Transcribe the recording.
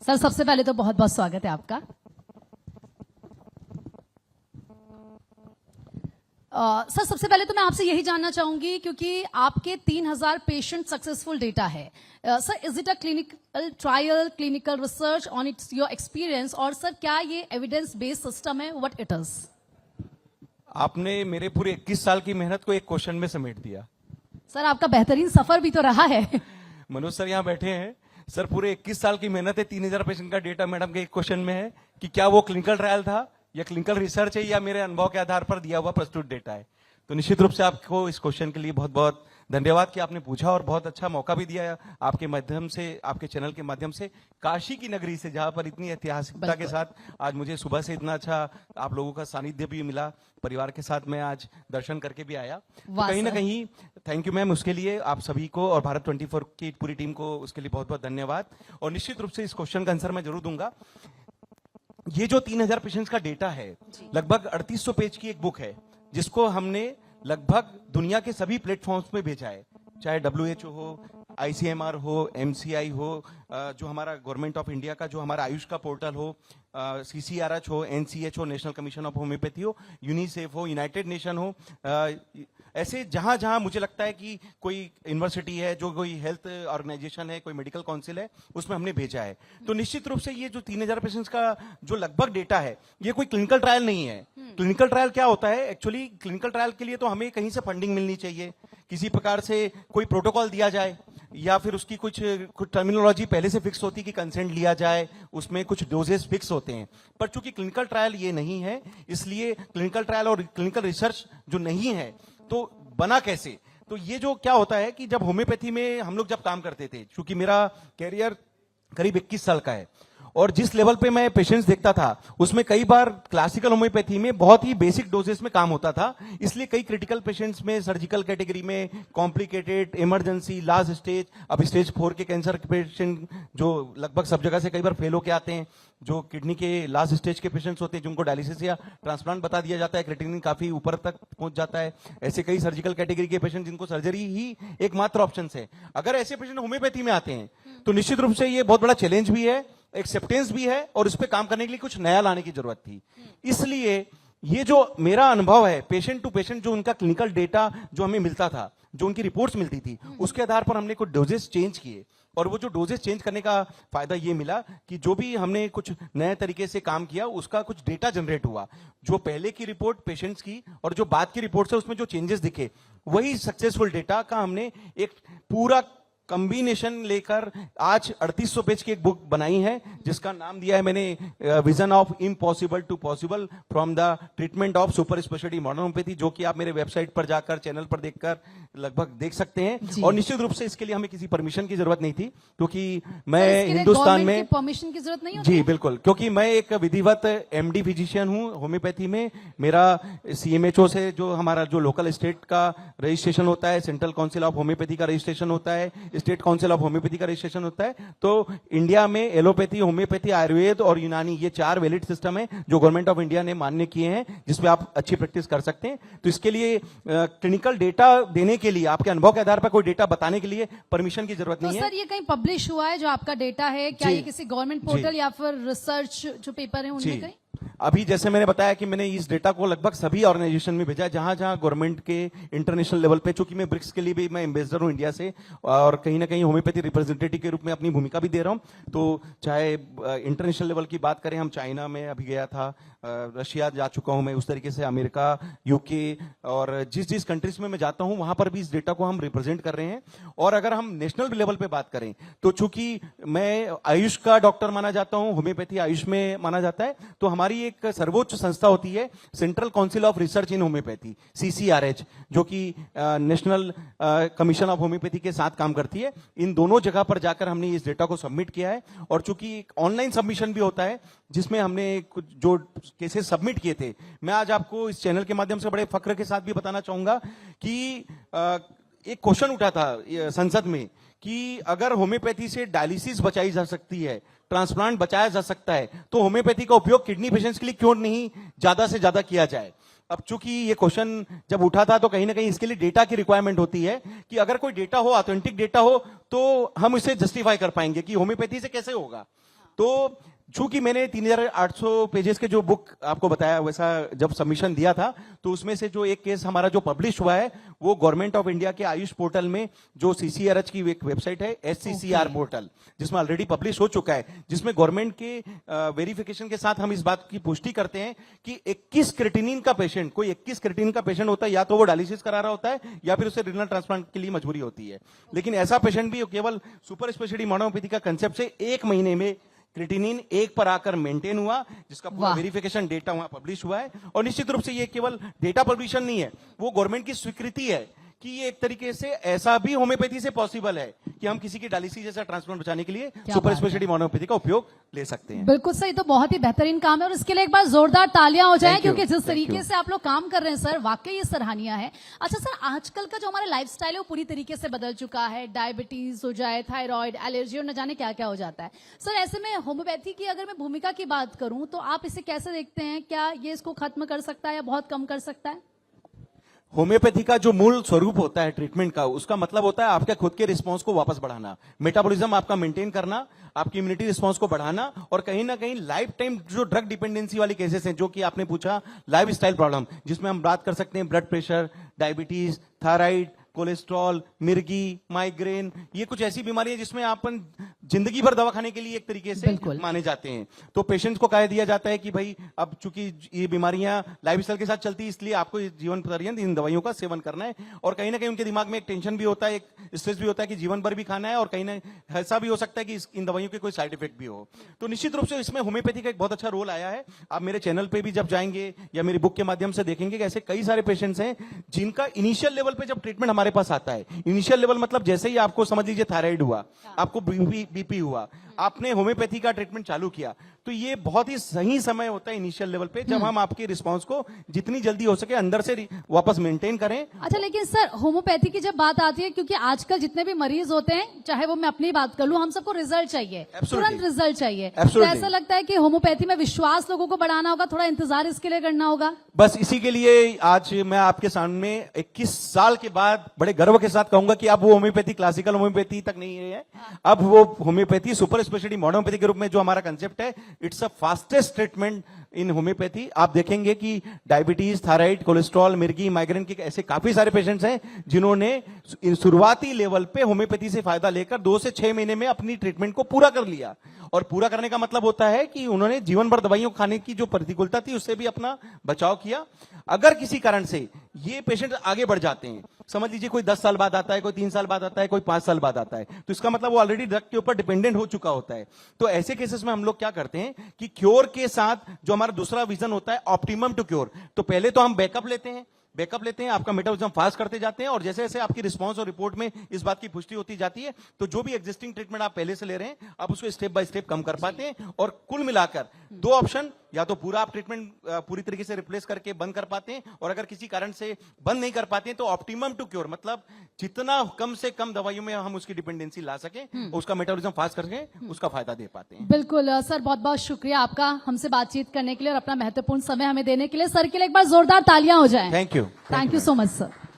Sir सबसे पहले तो बहुत बहुत स्वागत है आपका। सर सबसे पहले तो मैं आपसे यही जानना चाहूंगी क्योंकि आपके 3000 पेशेंट सक्सेसफुल डेटा है। Sir is it a clinical trial, clinical research on it's your experience, और सर क्या ये एविडेंस बेस्ड सिस्टम है, व्हाट इट इज? आपने मेरे पूरे 21 साल की मेहनत को एक क्वेश्चन में समेट दिया। सर आपका बेहतरीन सफर भी तो रहा है। मनोज सर यहाँ बैठे हैं। सर पूरे 21 साल की मेहनत है, 3000 पेशेंट का डेटा मैडम के एक क्वेश्चन में है कि क्या वो क्लिनिकल ट्रायल था या क्लिनिकल रिसर्च है या मेरे अनुभव के आधार पर दिया हुआ प्रस्तुत डेटा है। तो निश्चित रूप से आपको इस क्वेश्चन के लिए बहुत बहुत धन्यवाद कि आपने पूछा और बहुत अच्छा मौका भी दिया आपके माध्यम से, आपके चैनल के माध्यम से, काशी की नगरी से, जहां पर इतनी ऐतिहासिकता के साथ आज मुझे सुबह से इतना अच्छा आप लोगों का सानिध्य भी मिला। परिवार के साथ मैं आज दर्शन करके भी आया। तो कहीं ना कहीं थैंक यू मैम, उसके लिए आप सभी को और भारत 24 की पूरी टीम को उसके लिए बहुत बहुत धन्यवाद। और निश्चित रूप से इस क्वेश्चन का आंसर मैं जरूर दूंगा। ये जो 3000 पेशेंट्स का डेटा है, लगभग 3800 पेज की एक बुक है, जिसको हमने लगभग दुनिया के सभी प्लेटफॉर्म्स में भेजा है, चाहे WHO हो, ICMR हो, MCI हो, जो हमारा गवर्नमेंट ऑफ इंडिया का जो हमारा आयुष का पोर्टल हो, CCRH हो, NCH हो, नेशनल कमीशन ऑफ होम्योपैथी हो, यूनिसेफ हो, यूनाइटेड नेशन हो, ऐसे जहां जहां मुझे लगता है कि कोई यूनिवर्सिटी है, जो कोई हेल्थ ऑर्गेनाइजेशन है, कोई मेडिकल काउंसिल है, उसमें हमने भेजा है। तो निश्चित रूप से ये जो 3000 पेशेंट्स का जो लगभग डेटा है, ये कोई क्लिनिकल ट्रायल नहीं है। क्लिनिकल ट्रायल क्या होता है? एक्चुअली क्लिनिकल ट्रायल के लिए तो हमें कहीं से फंडिंग मिलनी चाहिए, किसी प्रकार से कोई प्रोटोकॉल दिया जाए, या फिर उसकी कुछ टर्मिनोलॉजी पहले से फिक्स होती है कि कंसेंट लिया जाए, उसमें कुछ डोजेस फिक्स होते हैं। पर चूंकि क्लिनिकल ट्रायल ये नहीं है, इसलिए क्लिनिकल ट्रायल और क्लिनिकल रिसर्च जो नहीं है, तो बना कैसे? तो ये जो क्या होता है कि जब होम्योपैथी में हम लोग जब काम करते थे, चूंकि मेरा कैरियर करीब 21 साल का है, और जिस लेवल पे मैं पेशेंट्स देखता था, उसमें कई बार क्लासिकल होम्योपैथी में बहुत ही बेसिक डोजेस में काम होता था। इसलिए कई क्रिटिकल पेशेंट्स में, सर्जिकल कैटेगरी में, कॉम्प्लिकेटेड, इमरजेंसी, लास्ट स्टेज, अब स्टेज 4 के कैंसर के पेशेंट जो लगभग सब जगह से कई बार फेल होके आते हैं, जो किडनी के लास्ट स्टेज के पेशेंट्स होते हैं, जिनको डायलिसिस या ट्रांसप्लांट बता दिया जाता है, क्रिएटिनिन काफी ऊपर तक पहुंच जाता है। ऐसे कई सर्जिकल कैटेगरी के पेशेंट जिनको सर्जरी ही एकमात्र ऑप्शन है। अगर ऐसे पेशेंट होम्योपैथी में आते हैं, तो निश्चित रूप से ये बहुत बड़ा चैलेंज भी है, एक्सेप्टेंस भी है, और इस पे काम करने के लिए कुछ नया लाने की जरूरत थी। इसलिए ये जो मेरा अनुभव है, पेशेंट टू पेशेंट जो उनका क्लिनिकल डेटा जो हमें मिलता था, जो उनकी रिपोर्ट्स मिलती थी, उसके आधार पर हमने कुछ डोजेस चेंज किए। और वो जो डोजेस चेंज करने का फायदा ये मिला कि जो भी हमने कुछ नए तरीके से काम किया, उसका कुछ डेटा जनरेट हुआ। जो पहले की रिपोर्ट पेशेंट्स की और जो बाद की रिपोर्ट है, उसमें जो चेंजेस दिखे, वही सक्सेसफुल डेटा का हमने एक पूरा कॉम्बिनेशन लेकर आज 3800 पेज की एक बुक बनाई है, जिसका नाम दिया है मैंने vision of impossible to possible from the treatment of super speciality modern homeopathy, जो कि आप मेरे वेबसाइट पर जाकर, चैनल पर देखकर लगभग देख सकते हैं। और निश्चित रूप से इसके लिए हमें किसी परमिशन की जरूरत नहीं थी, क्योंकि मैं हिंदुस्तान में परमिशन की जरूरत नहीं होती। जी बिल्कुल, क्योंकि मैं एक विधिवत MD फिजिशियन हूं होम्योपैथी में। मेरा CMHO से जो हमारा जो लोकल स्टेट का रजिस्ट्रेशन होता है, सेंट्रल काउंसिल ऑफ होम्योपैथी का रजिस्ट्रेशन होता है, स्टेट काउंसिल ऑफ होम्योपैथी का रजिस्ट्रेशन होता है। तो इंडिया में एलोपैथी, होम्योपैथी, आयुर्वेद और यूनानी, ये 4 वैलिड सिस्टम है जो गवर्नमेंट ऑफ इंडिया ने मान्य किए हैं, जिसमें आप अच्छी प्रैक्टिस कर सकते हैं। तो इसके लिए क्लिनिकल डेटा देने के लिए, आपके अनुभव के आधार पर कोई डेटा बताने के लिए परमिशन की जरूरत नहीं है। सर ये कहीं पब्लिश हुआ है जो आपका डेटा है? क्या ये किसी गवर्नमेंट पोर्टल या फिर रिसर्च जो पेपर है उनमें कहीं? अभी जैसे मैंने बताया कि मैंने इस डेटा को लगभग सभी ऑर्गेनाइजेशन में भेजा, जहां जहां गवर्नमेंट के, इंटरनेशनल लेवल पे, चूंकि मैं ब्रिक्स के लिए भी मैं एम्बेसडर हूं इंडिया से, और कहीं ना कहीं होम्योपैथी रिप्रेजेंटेटिव के रूप में अपनी भूमिका भी दे रहा हूं। तो चाहे इंटरनेशनल लेवल की बात करें, हम चाइना में अभी गया था, रशिया जा चुका हूं मैं, उस तरीके से अमेरिका, UK, और जिस जिस कंट्रीज में मैं जाता हूं वहां पर भी इस डेटा को हम रिप्रेजेंट कर रहे हैं। और अगर हम नेशनल लेवल पे बात करें, तो चूंकि मैं आयुष का डॉक्टर माना जाता हूं, होम्योपैथी आयुष में माना जाता है, तो हमारी एक सर्वोच्च संस्था होती है central council of research in homeopathy, CCRH, जो कि नेशनल कमीशन ऑफ होम्योपैथी के साथ काम करती है। इन दोनों जगह पर जाकर हमने इस डेटा को सबमिट किया है। और चूंकि एक ऑनलाइन सबमिशन भी होता है, जिसमें हमने कुछ जो केसेस सबमिट किए थे, मैं आज आपको इस चैनल के माध्यम से बड़े फक्र के साथ भी बताना चाहूंगा कि एक क्वेश्चन उठा था संसद में कि अगर होम्योपैथी से डायलिसिस बचाई जा सकती है, ट्रांसप्लांट बचाया जा सकता है, तो होम्योपैथी का उपयोग किडनी पेशेंट्स के लिए क्यों नहीं ज्यादा से ज्यादा किया जाए। अब चूंकि ये क्वेश्चन जब उठा था, तो कहीं ना कहीं इसके लिए डेटा की रिक्वायरमेंट होती है कि अगर कोई डेटा हो, ऑथेंटिक डेटा हो, तो हम इसे जस्टिफाई कर पाएंगे कि होम्योपैथी से कैसे होगा। तो चूंकि मैंने 3800 पेजेस के जो बुक आपको बताया वैसा जब सबमिशन दिया था, तो उसमें से जो एक केस हमारा जो पब्लिश हुआ है वो गवर्नमेंट ऑफ इंडिया के आयुष पोर्टल में, जो सीसीआरएच की एक वेबसाइट है SCCR पोर्टल, जिसमें ऑलरेडी पब्लिश हो चुका है, जिसमें गवर्नमेंट के वेरिफिकेशन के साथ हम इस बात की पुष्टि करते हैं कि 21 क्रिएटिनिन का पेशेंट, कोई 21 क्रिएटिनिन का पेशेंट होता है, या तो वो डायलिसिस करा रहा होता है या फिर उसे रिनल ट्रांसप्लांट के लिए मजबूरी होती है। लेकिन ऐसा पेशेंट भी केवल सुपर स्पेशलिटी मोनोपैथी का कंसेप्ट से 1 महीने में क्रिएटिनिन 1 पर आकर मेंटेन हुआ, जिसका पूरा वेरिफिकेशन डेटा वहां पब्लिश हुआ है। और निश्चित रूप से ये केवल डेटा पब्लिशन नहीं है, वो गवर्नमेंट की स्वीकृति है कि ये एक तरीके से ऐसा भी होम्योपैथी से पॉसिबल है कि हम किसी की डायलिसिस जैसा ट्रांसप्लांट बचाने के लिए सुपर स्पेशलिटी मोनोपैथी का उपयोग ले सकते हैं। बिल्कुल सही, तो बहुत ही बेहतरीन काम है और इसके लिए एक बार जोरदार तालियां हो जाएं, Thank you. क्योंकि जिस Thank तरीके you. से आप लोग काम कर रहे हैं सर, वाकई ये सराहनीय है। अच्छा सर, आजकल का जो हमारा लाइफस्टाइल है वो पूरी तरीके से बदल चुका है, डायबिटीज हो जाए, थायराइड, एलर्जी और न जाने क्या क्या हो जाता है। सर ऐसे में होम्योपैथी की अगर मैं भूमिका की बात करूं तो आप इसे कैसे देखते हैं? क्या ये इसको खत्म कर सकता है या बहुत कम कर सकता है? होम्योपैथी का जो मूल स्वरूप होता है ट्रीटमेंट का, उसका मतलब होता है आपके खुद के रिस्पांस को वापस बढ़ाना, मेटाबॉलिज्म आपका मेंटेन करना, आपकी इम्यूनिटी रिस्पांस को बढ़ाना, और कहीं ना कहीं लाइफ टाइम जो ड्रग डिपेंडेंसी वाली केसेस हैं, जो कि आपने पूछा लाइफ स्टाइल प्रॉब्लम, जिसमें हम बात कर सकते हैं blood pressure, diabetes, thyroid, cholesterol, मिर्गी, माइग्रेन, ये कुछ ऐसी बीमारी है जिसमें अपन जिंदगी भर दवा खाने के लिए एक तरीके से माने जाते हैं। तो पेशेंट्स को कह दिया जाता है कि भाई अब चूंकि ये बीमारियां लाइफस्टाइल के साथ चलती है, इसलिए आपको जीवन पर्यंत इन दवाइयों का सेवन करना है। और कहीं ना कहीं उनके दिमाग में एक टेंशन भी होता है, एक स्ट्रेस भी होता है कि जीवन भर भी खाना है, और कहीं ना ऐसा भी हो सकता है कि इन दवाइयों के कोई साइड इफेक्ट भी हो। तो निश्चित रूप से इसमें होम्योपैथी का एक बहुत अच्छा रोल आया है। आप मेरे चैनल पे भी जब जाएंगे या मेरी बुक के माध्यम से देखेंगे कि ऐसे कई सारे पेशेंट्स हैं जिनका इनिशियल लेवल पे जब ट्रीटमेंट हमारे पास आता है, इनिशियल लेवल मतलब जैसे ही आपको समझ लीजिए थायराइड हुआ, आपको बीपी हुआ, आपने होम्योपैथी का ट्रीटमेंट चालू किया, तो ये बहुत ही सही समय होता है इनिशियल लेवल पे, जब हम आपके रिस्पांस को जितनी जल्दी हो सके अंदर से वापस मेंटेन करें। अच्छा, लेकिन सर होम्योपैथी की जब बात आती है, क्योंकि आजकल जितने भी मरीज होते हैं, चाहे वो मैं अपनी बात कर लूं, हम सबको रिजल्ट चाहिए, तुरंत रिजल्ट चाहिए। तो ऐसा लगता है कि होम्योपैथी में विश्वास लोगों को बढ़ाना होगा, थोड़ा इंतजार इसके लिए करना होगा। बस इसी के लिए आज मैं आपके सामने 21 साल के बाद बड़े गर्व के साथ कहूंगा कि अब वो होम्योपैथी क्लासिकल होम्योपैथी तक नहीं है, अब वो होम्योपैथी सुपर स्पेशलिटी मोनोपैथी के रूप में जो हमारा कंसेप्ट है, it's a fastest treatment in homeopathy. आप देखेंगे कि डायबिटीज, थायराइड, कोलेस्ट्रॉल, मिर्गी, माइग्रेन के ऐसे काफी सारे पेशेंट्स हैं जिन्होंने शुरुआती लेवल पे होम्योपैथी से फायदा लेकर 2 से 6 महीने में अपनी ट्रीटमेंट को पूरा कर लिया। और पूरा करने का मतलब होता है कि उन्होंने जीवन भर दवाइयों खाने की जो प्रतिकूलता थी उससे भी अपना बचाव किया। अगर किसी कारण से ये पेशेंट आगे बढ़ जाते हैं, समझ लीजिए कोई 10 साल बाद आता है, कोई 3 साल बाद आता है, कोई 5 साल बाद आता है, तो इसका मतलब वो ऑलरेडी ड्रग के ऊपर डिपेंडेंट हो चुका होता है। तो ऐसे केसेस में हम लोग क्या करते हैं कि क्योर के साथ जो हमारा दूसरा विजन होता है ऑप्टिमम टू क्योर, तो पहले तो हम बैकअप लेते हैं, आपका मेटाबॉलिज्म फास्ट करते जाते हैं, और जैसे जैसे आपकी रिस्पांस और रिपोर्ट में इस बात की पुष्टि होती जाती है, तो जो भी एग्जिस्टिंग ट्रीटमेंट आप पहले से ले रहे हैं, आप उसको स्टेप बाय स्टेप कम कर पाते हैं। और कुल मिलाकर 2 ऑप्शन, या तो पूरा आप ट्रीटमेंट पूरी तरीके से रिप्लेस करके बंद कर पाते हैं, और अगर किसी कारण से बंद नहीं कर पाते हैं तो ऑप्टिमम टू क्योर, मतलब जितना कम से कम दवाइयों में हम उसकी डिपेंडेंसी ला सकें, उसका मेटाबॉलिज्म फास्ट करके उसका फायदा दे पाते हैं। बिल्कुल सर, बहुत बहुत शुक्रिया आपका हमसे बातचीत करने के लिए और अपना महत्वपूर्ण समय हमें देने के लिए। सर के लिए एक बार जोरदार तालियां हो जाएं। Thank you so much sir.